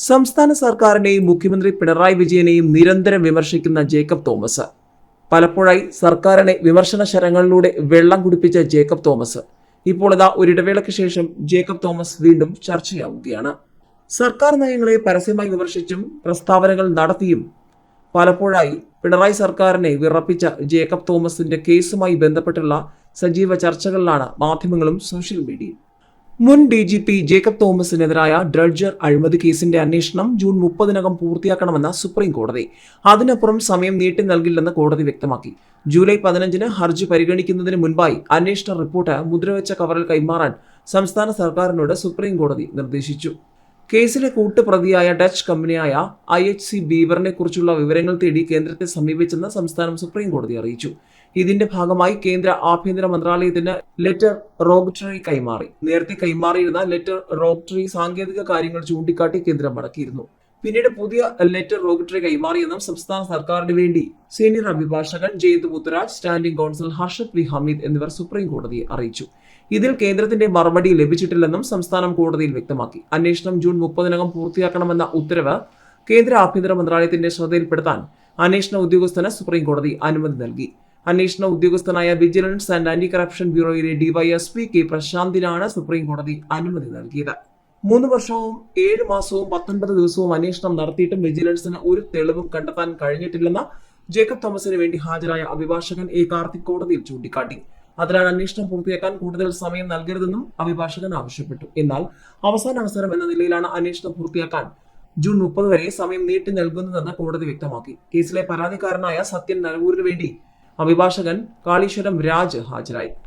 സംസ്ഥാന സർക്കാരിനെയും മുഖ്യമന്ത്രി പിണറായി വിജയനെയും നിരന്തരം വിമർശിക്കുന്ന ജേക്കബ് തോമസ്. പലപ്പോഴായി സർക്കാരിനെ വിമർശന ശരങ്ങളിലൂടെ വെള്ളം കുടിപ്പിച്ച ജേക്കബ് തോമസ് ഇപ്പോൾ ഇതാ ഒരിടവേളയ്ക്ക് ശേഷം ജേക്കബ് തോമസ് വീണ്ടും ചർച്ചയാവുകയാണ്. സർക്കാർ നയങ്ങളെ പരസ്യമായി വിമർശിച്ചും പ്രസ്താവനകൾ നടത്തിയും പലപ്പോഴായി പിണറായി സർക്കാരിനെ വിറപ്പിച്ച ജേക്കബ് തോമസിന്റെ കേസുമായി ബന്ധപ്പെട്ടുള്ള സജീവ ചർച്ചകളിലാണ് മാധ്യമങ്ങളും സോഷ്യൽ മീഡിയയും. മുൻ DGP ജേക്കബ് തോമസിനെതിരായ ഡ്രഡ്ജർ അഴിമതി കേസിന്റെ അന്വേഷണം ജൂൺ 30-നകം പൂർത്തിയാക്കണമെന്ന് സുപ്രീം കോടതി. അതിനപ്പുറം സമയം നീട്ടി നൽകില്ലെന്ന് കോടതി വ്യക്തമാക്കി. ജൂലൈ 15-ന് ഹർജി പരിഗണിക്കുന്നതിന് മുൻപായി അന്വേഷണ റിപ്പോർട്ട് മുദ്രവെച്ച കവറിൽ കൈമാറാൻ സംസ്ഥാന സർക്കാരിനോട് സുപ്രീം കോടതി നിർദ്ദേശിച്ചു. കേസിലെ കൂട്ടുപ്രതിയായ ഡച്ച് കമ്പനിയായ IHC ബീവറിനെ കുറിച്ചുള്ള വിവരങ്ങൾ തേടി കേന്ദ്രത്തെ സമീപിച്ചെന്ന് സംസ്ഥാനം സുപ്രീം കോടതി അറിയിച്ചു. ഇതിന്റെ ഭാഗമായി കേന്ദ്ര ആഭ്യന്തര മന്ത്രാലയത്തിന് ലെറ്റർ റോഗറ്ററി കൈമാറി. നേരത്തെ കൈമാറിയിരുന്ന ലെറ്റർ റോഗറ്ററി സാങ്കേതിക കാര്യങ്ങൾ ചൂണ്ടിക്കാട്ടി കേന്ദ്രം മടക്കിയിരുന്നു. പിന്നീട് പുതിയ ലെറ്റർ റോഗറ്ററി കൈമാറിയെന്നും സംസ്ഥാന സർക്കാരിന് വേണ്ടി സീനിയർ അഭിഭാഷകൻ Jayant Muthuraj, standing counsel Harshad V Hameed എന്നിവർ സുപ്രീം കോടതിയെ അറിയിച്ചു. ഇതിൽ കേന്ദ്രത്തിന്റെ മറുപടി ലഭിച്ചിട്ടില്ലെന്നും സംസ്ഥാനം കോടതിയിൽ വ്യക്തമാക്കി. അന്വേഷണം ജൂൺ 30-നകം പൂർത്തിയാക്കണമെന്ന ഉത്തരവ് കേന്ദ്ര ആഭ്യന്തര മന്ത്രാലയത്തിന്റെ ശ്രദ്ധയിൽപ്പെടുത്താൻ അന്വേഷണ ഉദ്യോഗസ്ഥന് സുപ്രീം കോടതി അനുമതി നൽകി. അന്വേഷണ ഉദ്യോഗസ്ഥനായ വിജിലൻസ് ആൻഡ് ആന്റി കറപ്ഷൻ ബ്യൂറോയിലെ DYSP K പ്രശാന്തിനാണ് സുപ്രീം കോടതി അനുമതി നൽകിയത്. 3 വർഷവും 7 മാസവും 19 ദിവസവും അന്വേഷണം നടത്തിയിട്ടും വിജിലൻസിന് ഒരു തെളിവും കണ്ടെത്താൻ കഴിഞ്ഞിട്ടില്ലെന്ന് ജേക്കബ് തോമസിന് വേണ്ടി ഹാജരായ അഭിഭാഷകൻ A കാർത്തിക് കോടതിയിൽ ചൂണ്ടിക്കാട്ടി. അതിനാൽ അന്വേഷണം പൂർത്തിയാക്കാൻ കൂടുതൽ സമയം നൽകരുതെന്നും അഭിഭാഷകൻ ആവശ്യപ്പെട്ടു. എന്നാൽ അവസാന അവസരം എന്ന നിലയിലാണ് അന്വേഷണം പൂർത്തിയാക്കാൻ ജൂൺ 30 വരെ സമയം നീട്ടി നൽകുന്നതെന്ന് കോടതി വ്യക്തമാക്കി. കേസിലെ പരാതിക്കാരനായ സത്യൻ നരവൂരിന് വേണ്ടി അഭിഭാഷകൻ കാളീശ്വരം രാജ് ഹാജരായി.